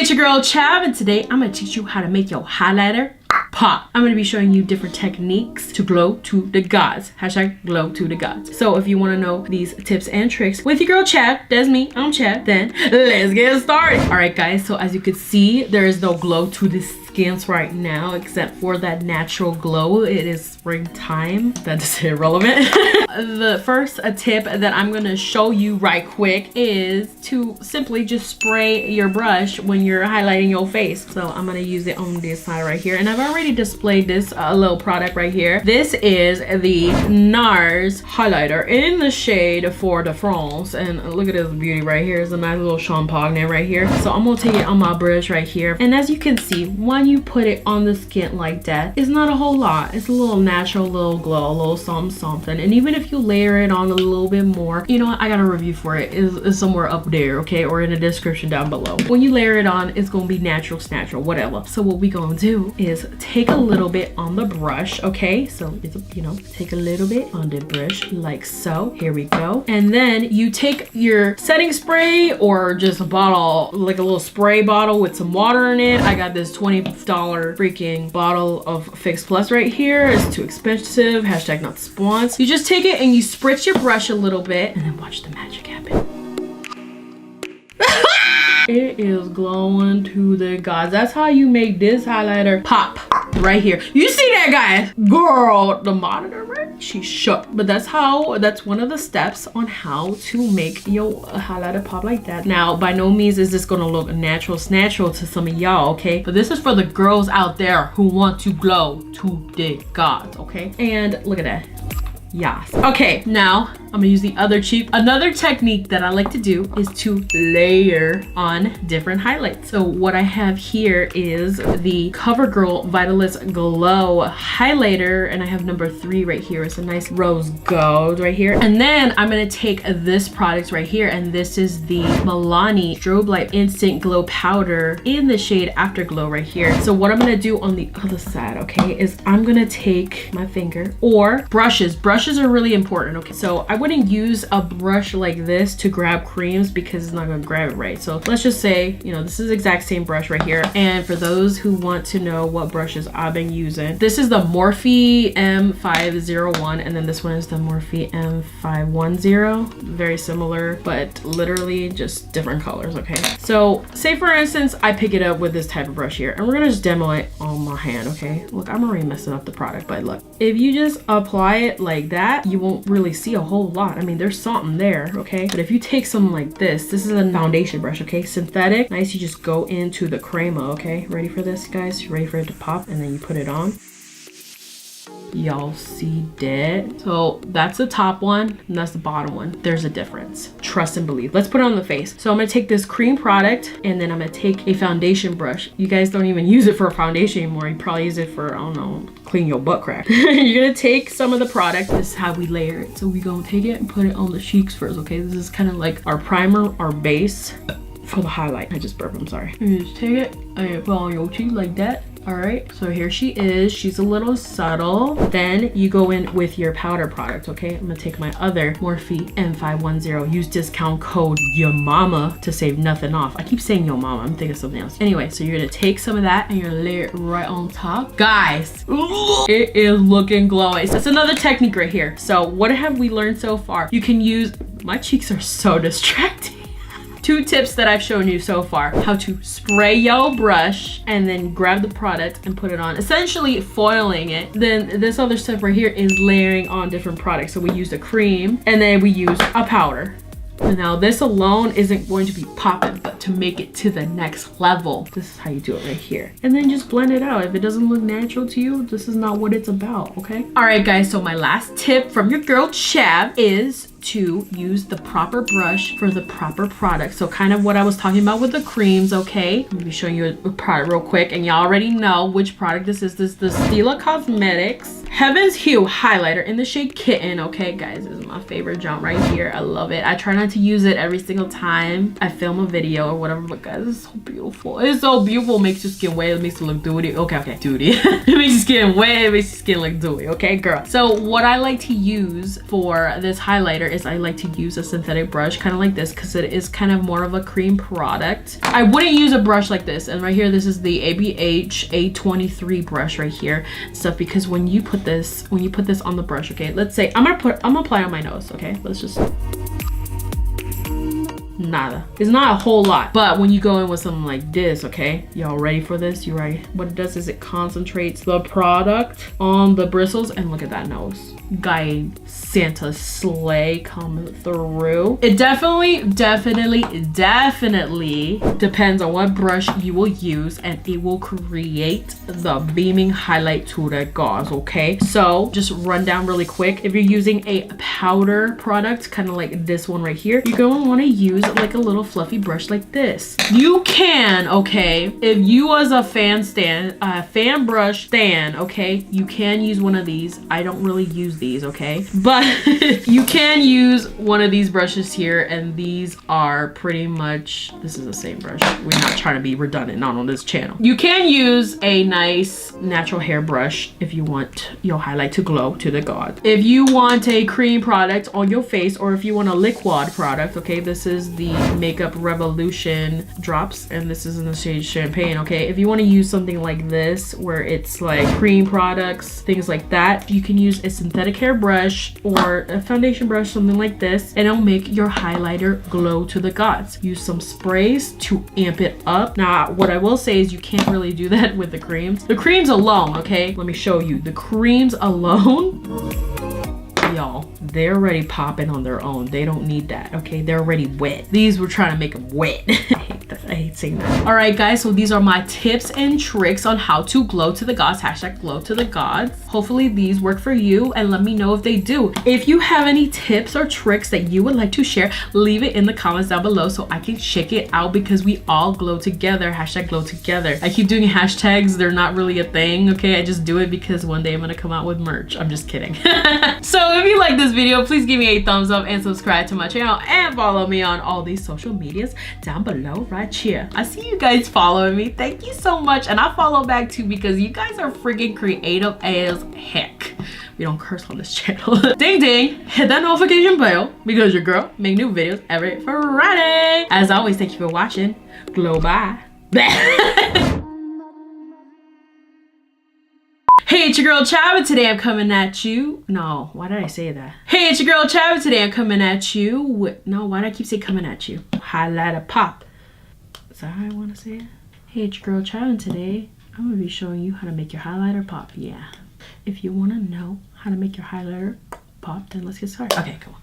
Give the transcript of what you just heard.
It's your girl Chab, and today I'm gonna teach you how to make your highlighter pop. I'm gonna be showing you different techniques to glow to the gods. Hashtag glow to the gods. So if you wanna know these tips and tricks with your girl Chab, that's me, I'm Chab, then let's get started. All right guys, so as you can see, there is no glow to this skins right now except for that natural glow. It is springtime. That's irrelevant. The first tip that I'm gonna show you right quick is to simply just spray your brush when you're highlighting your face. So I'm gonna use it on this side right here, and I've already displayed this little product right here. This is the NARS highlighter in the shade For de France, and look at this beauty right here. It's a nice little champagne right here. So I'm gonna take it on my brush right here, and as you can see, when you put it on the skin like that, it's not a whole lot. It's a little natural, little glow, a little something. And even if you layer it on a little bit more, you know what, I got a review for it. It's somewhere up there, okay, or in the description down below. When you layer it on, it's gonna be natural, whatever. So what we gonna do is take a little bit on the brush, okay? So it's, you know, take a little bit on the brush like so. Here we go. And then you take your setting spray or just a bottle, like a little spray bottle with some water in it. I got this $20 freaking bottle of Fix Plus right here. It's too expensive. Hashtag not sponsor. You just take it and you spritz your brush a little bit and then watch the magic happen. It is glowing to the gods. That's how you make this highlighter pop right here. You see that, guys? Girl, the monitor, right? She shook. But that's one of the steps on how to make your highlighter pop like that. Now, by no means is this gonna look natural to some of y'all, okay? But this is for the girls out there who want to glow to the gods, okay? And look at that. Yes. Okay, now I'm gonna use the other cheek. Another technique that I like to do is to layer on different highlights. So what I have here is the COVERGIRL Vitalist Glow highlighter, and I have number 3 right here. It's a nice rose gold right here. And then I'm gonna take this product right here, and this is the MILANI STROBELIGHT Instant Glow Powder in the shade Afterglow right here. So what I'm gonna do on the other side, okay, is I'm gonna take my finger or brushes. Brushes are really important, okay? So I wouldn't use a brush like this to grab creams because it's not gonna grab it right. So let's just say, you know, this is the exact same brush right here. And for those who want to know what brushes I've been using, this is the Morphe M501, and then this one is the Morphe M510. Very similar, but literally just different colors, okay? So say for instance, I pick it up with this type of brush here, and we're gonna just demo it on my hand, okay? Look, I'm already messing up the product, but look, if you just apply it like that, you won't really see a whole lot. I mean, there's something there, okay? But if you take something like this is a foundation brush, okay? Synthetic, nice. You just go into the crema, okay? Ready for this, guys? You ready for it to pop? And then you put it on. Y'all see that? So that's the top one and that's the bottom one. There's a difference. Trust and believe. Let's put it on the face. So I'm gonna take this cream product and then I'm gonna take a foundation brush. You guys don't even use it for a foundation anymore. You probably use it for, I don't know, clean your butt crack. You're gonna take some of the product. This is how we layer it. So we gonna take it and put it on the cheeks first, okay? This is kind of like our primer, our base for the highlight. I just burped, I'm sorry. You just take it and put it on your cheek like that. All right, so here she is. She's a little subtle. Then you go in with your powder product, okay? I'm gonna take my other Morphe M510. Use discount code YOURMAMA to save nothing off. I keep saying yo mama, I'm thinking something else. Anyway, so you're gonna take some of that and you're gonna layer it right on top. Guys, it is looking glowing. That's another technique right here. So what have we learned so far? You can use, my cheeks are so distracting. 2 tips that I've shown you so far: how to spray your brush and then grab the product and put it on, essentially foiling it. Then this other step right here is layering on different products. So we use a cream and then we use a powder. And now this alone isn't going to be popping, but to make it to the next level, this is how you do it right here. And then just blend it out. If it doesn't look natural to you, this is not what it's about, okay? All right, guys, so my last tip from your girl Chab is to use the proper brush for the proper product. So kind of what I was talking about with the creams, okay? I'm gonna be showing you a product real quick, and y'all already know which product this is. This is the STILA Cosmetics Heaven's Hue highlighter in the shade Kitten, okay guys? This is my favorite jump right here. I love it. I try not to use it every single time I film a video or whatever, but guys, it's so beautiful. It's so beautiful. It makes your skin wet. It makes it look dewy. Okay, dewy. It makes your skin wet. It makes your skin look dewy, okay, girl? So what I like to use for this highlighter is I like to use a synthetic brush kind of like this because it is kind of more of a cream product. I wouldn't use a brush like this. And right here, this is the ABH A23 brush right here stuff, because when you put this on the brush, okay, let's say I'm gonna apply on my nose, okay, let's just nada. It's not a whole lot, but when you go in with something like this, okay, y'all ready for this? You ready? What it does is it concentrates the product on the bristles, and look at that nose. Guy Santa sleigh come through. It definitely depends on what brush you will use, and it will create the beaming highlight to the gauze, okay? So just run down really quick. If you're using a powder product, kind of like this one right here, you're going to want to use like a little fluffy brush like this. You can, okay, if you was a fan brush stan, okay, you can use one of these. I don't really use these, okay, but you can use one of these brushes here, and these are pretty much, this is the same brush. We're not trying to be redundant, not on this channel. You can use a nice natural hair brush if you want your highlight to glow to the gauze. If you want a cream product on your face, or if you want a liquid product, okay, this is the Makeup Revolution drops, and this is in the shade Champagne, okay? If you want to use something like this where it's like cream products, things like that, you can use a synthetic hair brush or a foundation brush, something like this, and it'll make your highlighter glow to the gods. Use some sprays to amp it up. Now, what I will say is you can't really do that with the creams. The creams alone, okay? Let me show you. The creams alone, y'all, they're already popping on their own. They don't need that, okay? They're already wet. These we're trying to make them wet. I hate saying that. All right, guys, so these are my tips and tricks on how to glow to the gods. Hashtag glow to the gods. Hopefully these work for you, and let me know if they do. If you have any tips or tricks that you would like to share, leave it in the comments down below so I can check it out, because we all glow together. Hashtag glow together. I keep doing hashtags. They're not really a thing, okay? I just do it because one day I'm gonna come out with merch. I'm just kidding. So if you like this video, please give me a thumbs up and subscribe to my channel, and follow me on all these social medias down below right here. I see you guys following me. Thank you so much, and I follow back too, because you guys are freaking creative as heck. We don't curse on this channel. Ding ding, hit that notification bell, because your girl make new videos every Friday. As always, thank you for watching. Glow bye. Hey, it's your girl Chab, and today I'm coming at you. No, why did I say that? Hey, it's your girl Chab, and today I'm coming at you with, no, why did I keep saying coming at you? Highlighter pop. Is that how I want to say it? Hey, it's your girl Chab, and today I'm going to be showing you how to make your highlighter pop. Yeah. If you want to know how to make your highlighter pop, then let's get started. Okay, come on.